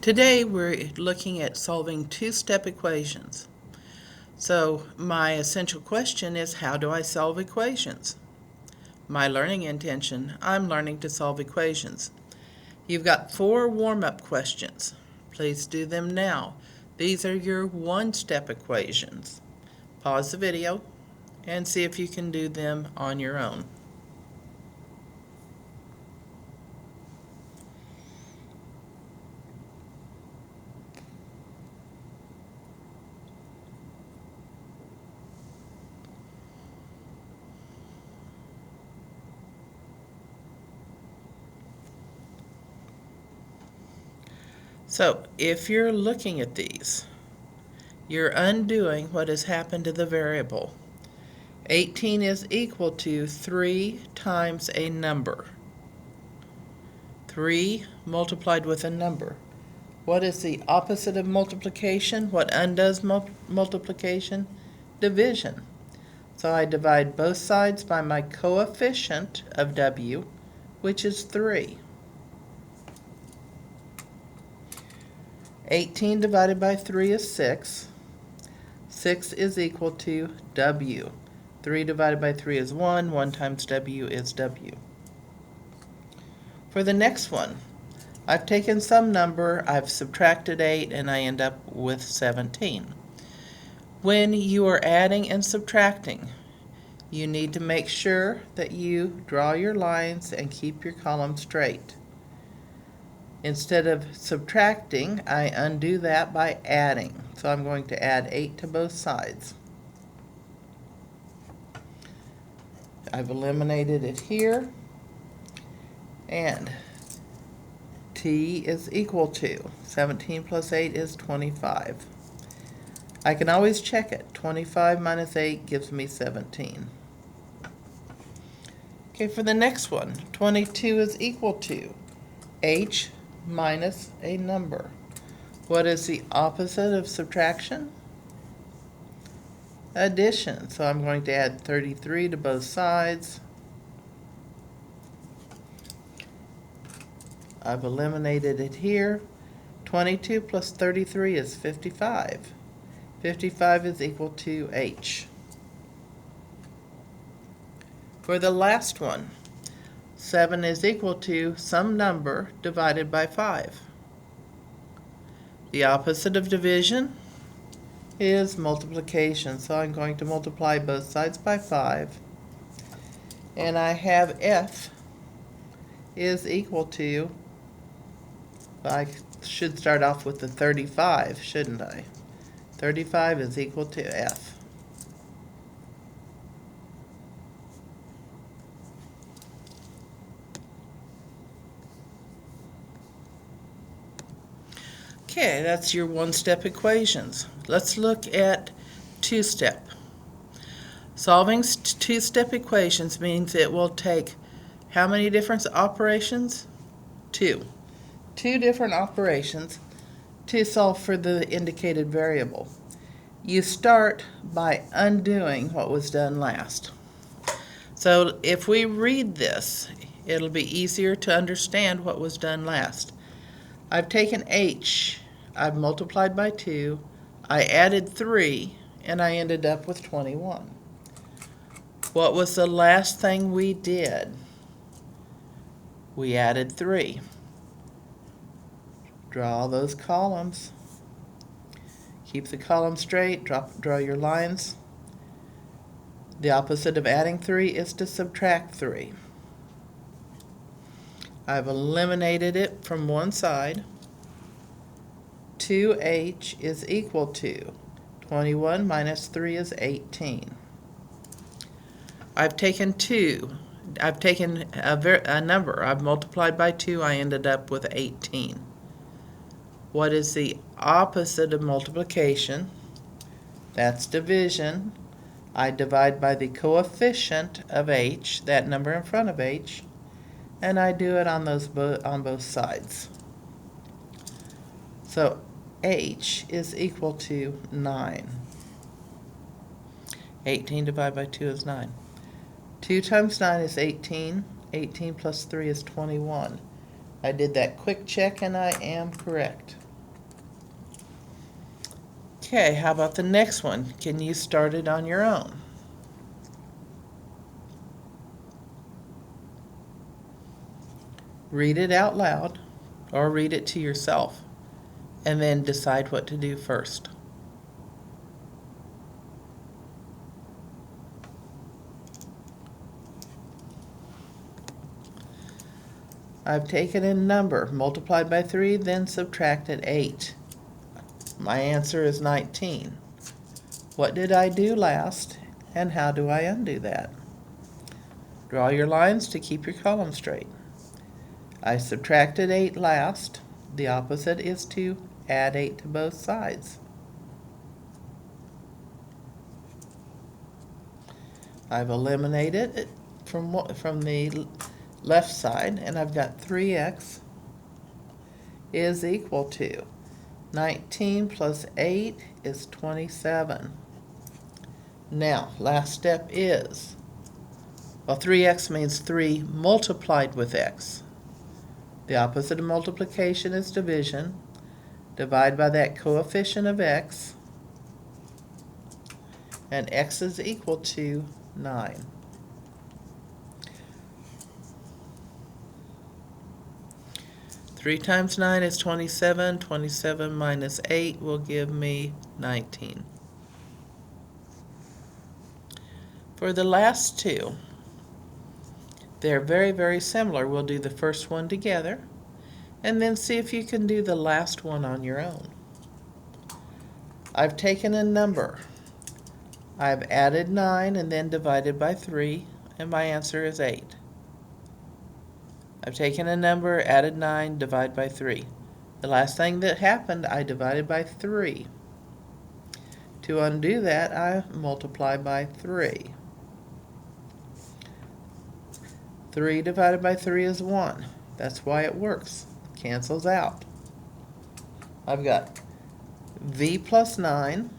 Today we're looking at solving two-step equations. So my essential question is, how do I solve equations? My learning intention, I'm learning to solve equations. You've got 4 warm-up questions. Please do them now. These are your one-step equations. Pause the video and see if you can do them on your own. So if you're looking at these, you're undoing what has happened to the variable. 18 is equal to 3 times a number. 3 multiplied with a number. What is the opposite of multiplication? What undoes multiplication? Division. So I divide both sides by my coefficient of w, which is 3. 18 divided by 3 is 6. 6 is equal to w. 3 divided by 3 is 1. 1 times w is w. For the next one, I've taken some number, I've subtracted 8, and I end up with 17. When you are adding and subtracting, you need to make sure that you draw your lines and keep your column straight. Instead of subtracting, I undo that by adding. So I'm going to add 8 to both sides. I've eliminated it here. And t is equal to 17 plus 8 is 25. I can always check it. 25 minus 8 gives me 17. Okay, for the next one, 22 is equal to h minus a number. What is the opposite of subtraction? Addition. So I'm going to add 33 to both sides. I've eliminated it here. 22 plus 33 is 55. 55 is equal to h. For the last one, 7 is equal to some number divided by 5. The opposite of division is multiplication. So I'm going to multiply both sides by 5. And I have f is equal to, I should start off with the 35, shouldn't I? 35 is equal to f. Okay, that's your one-step equations. Let's look at two-step. Solving two-step equations means it will take how many different operations? 2. 2 different operations to solve for the indicated variable. You start by undoing what was done last. So if we read this, it'll be easier to understand what was done last. I've taken h, I've multiplied by 2, I added 3, and I ended up with 21. What was the last thing we did? We added 3. Draw those columns. Keep the column straight, draw your lines. The opposite of adding 3 is to subtract 3. I've eliminated it from one side. 2h is equal to 21 minus 3 is 18. I've taken a number. I've multiplied by 2. I ended up with 18. What is the opposite of multiplication? That's division. I divide by the coefficient of h, that number in front of h, and I do it on both sides. So h is equal to 9. 18 divided by 2 is 9. 2 times 9 is 18. 18 plus 3 is 21. I did that quick check and I am correct. Okay, how about the next one? Can you start it on your own? Read it out loud or read it to yourself and then decide what to do first. I've taken a number, multiplied by 3, then subtracted 8. My answer is 19. What did I do last, and how do I undo that? Draw your lines to keep your column straight. I subtracted 8 last. The opposite is to add 8 to both sides. I've eliminated it from the left side, and I've got 3x is equal to 19 plus 8 is 27. Now, last step is, well, 3x means 3 multiplied with x. The opposite of multiplication is division. Divide by that coefficient of x, and x is equal to 9. Three times 9 is 27. 27 minus 8 will give me 19. For the last two, they're very, very similar. We'll do the first one together, and then see if you can do the last one on your own. I've taken a number. I've added 9 and then divided by 3, and my answer is 8. I've taken a number, added 9, divided by 3. The last thing that happened, I divided by 3. To undo that, I multiply by 3. 3 divided by 3 is 1. That's why it works. It cancels out. I've got v plus 9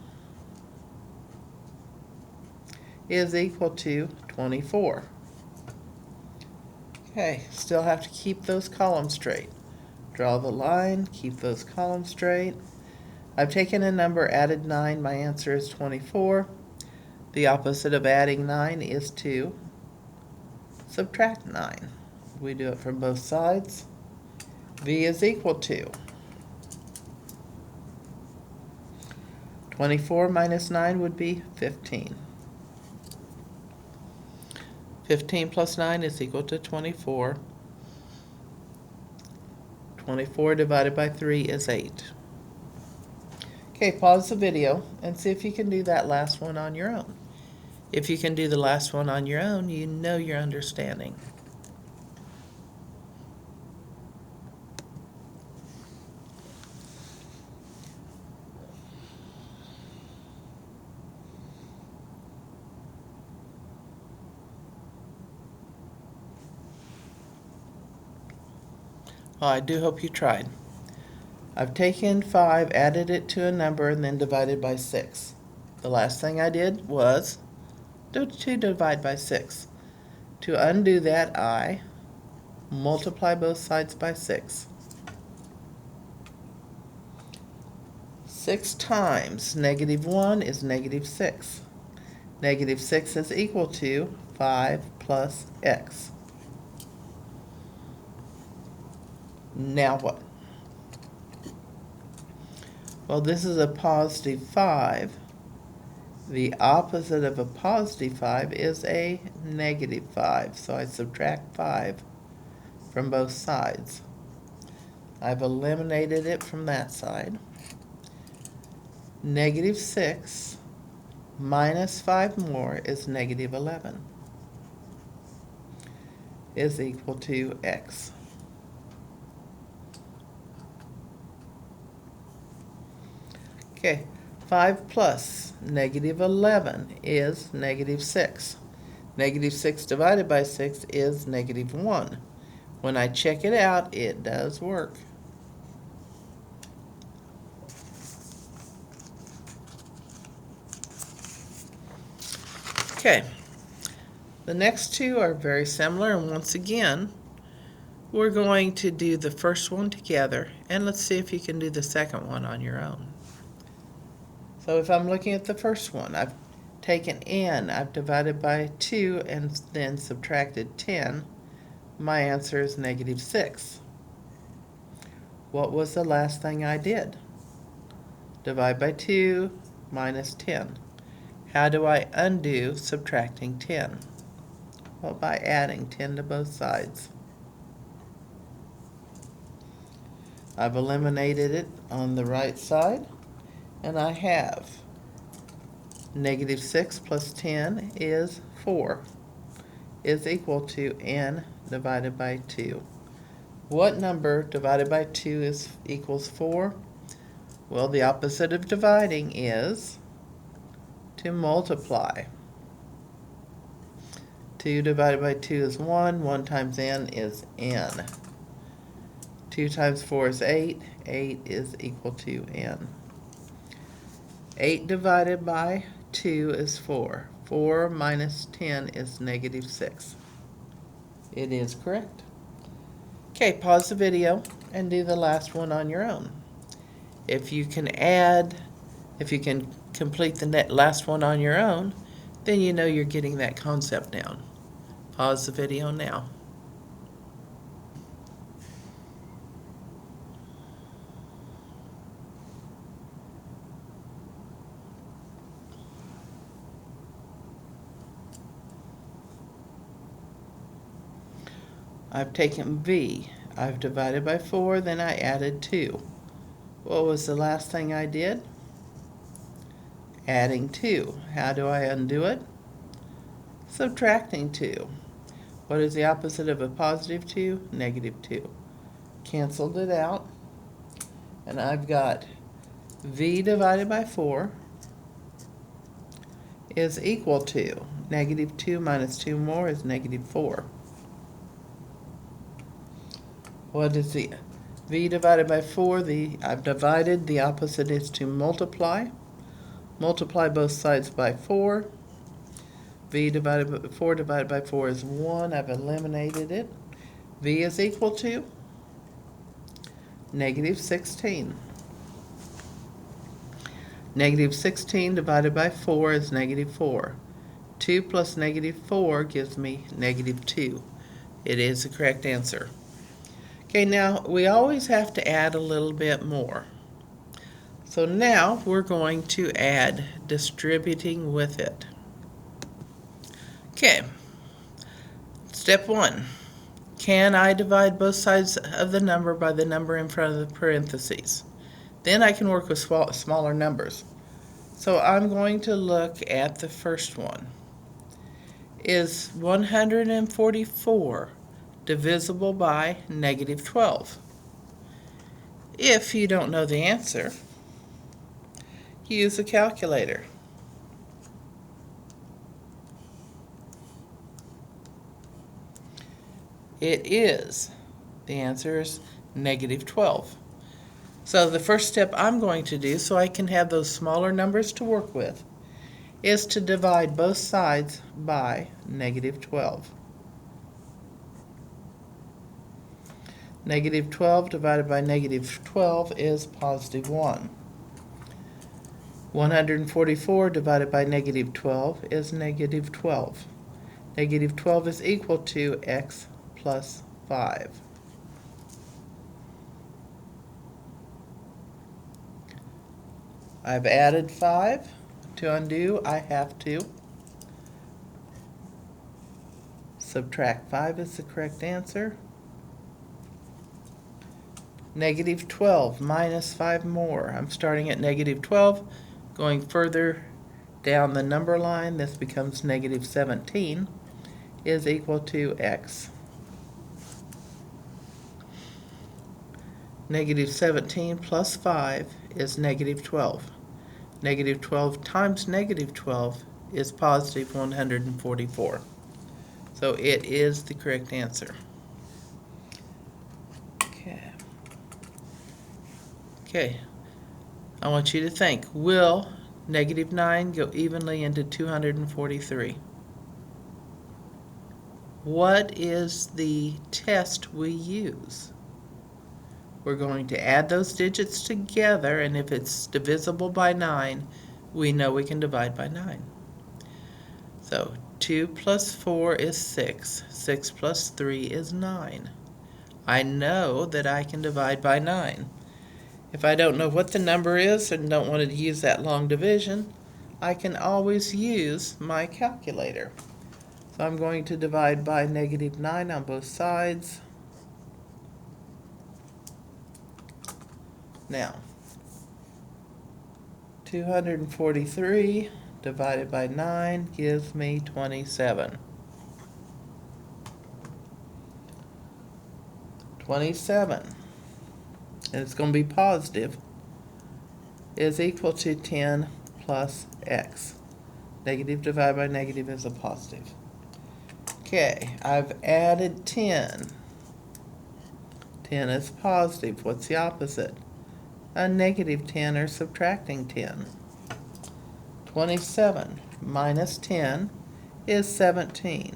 is equal to 24. Okay, still have to keep those columns straight. Draw the line, keep those columns straight. I've taken a number, added 9, my answer is 24. The opposite of adding 9 is to subtract 9. We do it from both sides. V is equal to 24 minus 9 would be 15. 15 plus 9 is equal to 24. 24 divided by 3 is 8. Okay, pause the video and see if you can do that last one on your own. If you can do the last one on your own, you know you're understanding. Well, I do hope you tried. I've taken 5, added it to a number, and then divided by 6. The last thing I did was to divide by 6. To undo that, I multiply both sides by 6. 6 times -1 is -6. -6 is equal to 5 plus x. Now what? Well, this is a positive 5. The opposite of a positive 5 is a negative 5. So I subtract 5 from both sides. I've eliminated it from that side. -6 minus 5 more is -11. Is equal to x. Okay, 5 plus -11 is -6. -6 divided by 6 is -1. When I check it out, it does work. Okay, the next two are very similar, and once again, we're going to do the first one together, and let's see if you can do the second one on your own. So if I'm looking at the first one, I've taken n, I've divided by 2 and then subtracted 10. My answer is negative 6. What was the last thing I did? Divide by 2 minus 10. How do I undo subtracting 10? Well, by adding 10 to both sides. I've eliminated it on the right side, and I have negative 6 plus 10 is 4, is equal to n divided by 2. What number divided by 2 equals 4? Well, the opposite of dividing is to multiply. 2 divided by 2 is 1. 1 times n is n. 2 times 4 is 8. 8 is equal to n. 8 divided by 2 is 4. 4 minus 10 is negative 6. It is correct. Okay, pause the video and do the last one on your own. If you can complete the last one on your own, then you know you're getting that concept down. Pause the video now. I've taken v. I've divided by 4, then I added 2. What was the last thing I did? Adding 2. How do I undo it? Subtracting 2. What is the opposite of a positive 2? Negative 2. Canceled it out. And I've got v divided by 4 is equal to negative 2 minus 2 more is negative 4. What is the v divided by 4? I've divided, the opposite is to multiply. Multiply both sides by 4. 4 divided by 4 is 1. I've eliminated it. V is equal to negative 16. Negative 16 divided by 4 is negative 4. 2 plus negative 4 gives me negative 2. It is the correct answer. Okay, now we always have to add a little bit more. So now we're going to add distributing with it. Okay, step 1. Can I divide both sides of the number by the number in front of the parentheses? Then I can work with smaller numbers. So I'm going to look at the first one. Is 144 divisible by negative 12? If you don't know the answer, use a calculator. It is. The answer is negative 12. So the first step I'm going to do, so I can have those smaller numbers to work with, is to divide both sides by negative 12. Negative 12 divided by negative 12 is positive 1. 144 divided by negative 12 is negative 12. Negative 12 is equal to x plus 5. I've added 5. To undo, I have to subtract 5 is the correct answer. Negative 12 minus 5 more. I'm starting at negative 12, going further down the number line. This becomes negative 17 is equal to x. Negative 17 plus 5 is negative 12. Negative 12 times negative 12 is positive 144. So it is the correct answer. Okay, I want you to think, will negative 9 go evenly into 243? What is the test we use? We're going to add those digits together, and if it's divisible by 9, we know we can divide by 9. So 2 plus 4 is 6. 6 plus 3 is 9. I know that I can divide by 9. If I don't know what the number is and don't want to use that long division, I can always use my calculator. So I'm going to divide by -9 on both sides. Now, 243 divided by 9 gives me 27. 27, and it's going to be positive, is equal to 10 plus x. Negative divided by negative is a positive. Okay, I've added 10. 10 is positive. What's the opposite? A negative 10 or subtracting 10. 27 minus 10 is 17.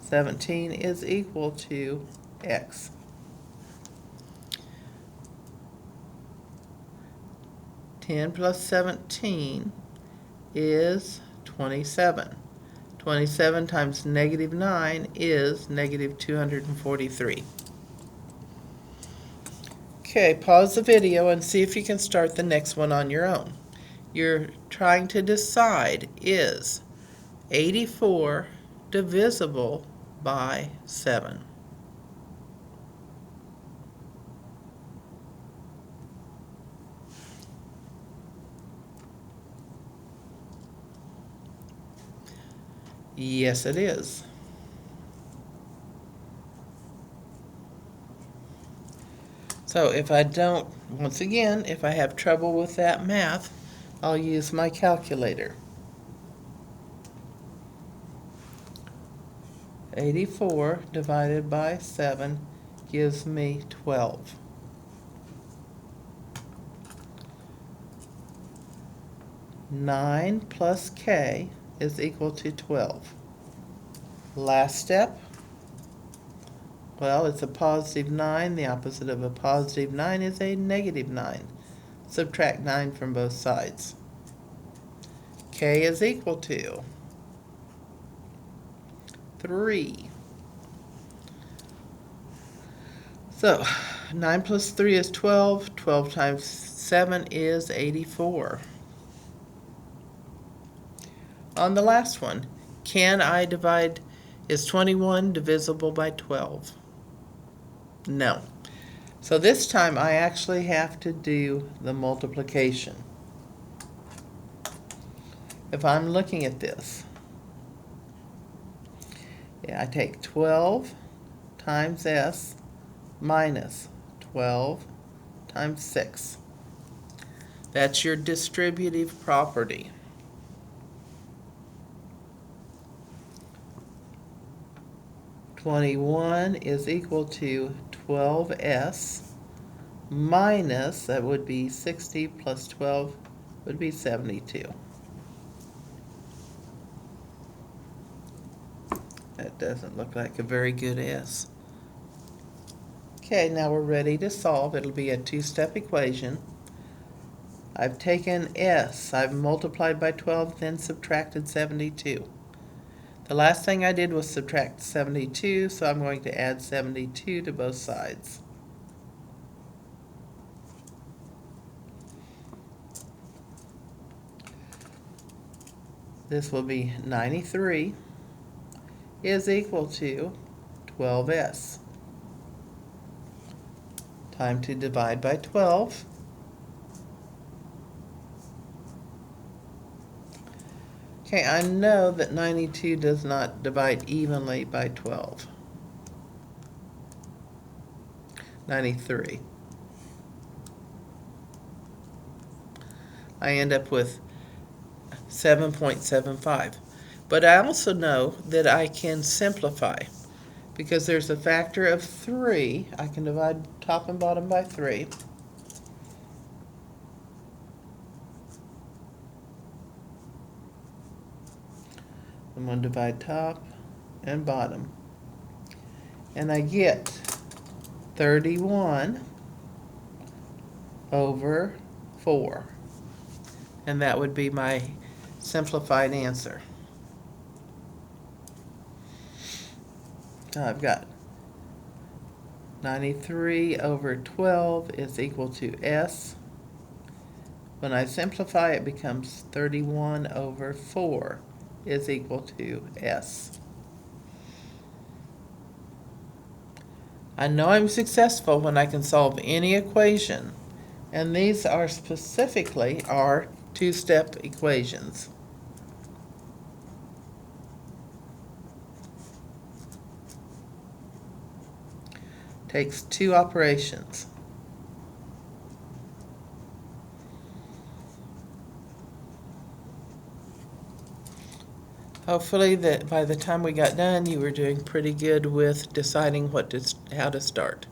17 is equal to x. Ten plus 17 is 27. 27 times -9 is -243. Okay, pause the video and see if you can start the next one on your own. You're trying to decide, is 84 divisible by 7? Yes, it is. So if I don't, once again, if I have trouble with that math, I'll use my calculator. 84 divided by 7 gives me 12. Nine plus k is equal to 12. Last step. Well, it's a positive 9. The opposite of a positive 9 is a negative 9. Subtract 9 from both sides. K is equal to 3. So 9 plus 3 is 12. 12 times 7 is 84. On the last one, can I divide, is 21 divisible by 12? No. So this time I actually have to do the multiplication. If I'm looking at this, I take 12 times s minus 12 times 6. That's your distributive property. (21) is equal to 12s minus, that would be 60 plus 12 would be 72. That doesn't look like a very good s. Okay, now we're ready to solve. It'll be a two-step equation. I've taken s, I've multiplied by 12, then subtracted 72. The last thing I did was subtract 72, so I'm going to add 72 to both sides. This will be 93 is equal to 12s. Time to divide by 12. Okay, I know that 92 does not divide evenly by 12. 93. I end up with 7.75. But I also know that I can simplify. Because there's a factor of 3, I can divide top and bottom by 3. I'm going to divide top and bottom. And I get 31 over 4. And that would be my simplified answer. I've got 93 over 12 is equal to S. When I simplify, it becomes 31 over 4 is equal to S. I know I'm successful when I can solve any equation, and these are specifically our two-step equations. Takes two operations. Hopefully that by the time we got done, you were doing pretty good with deciding how to start.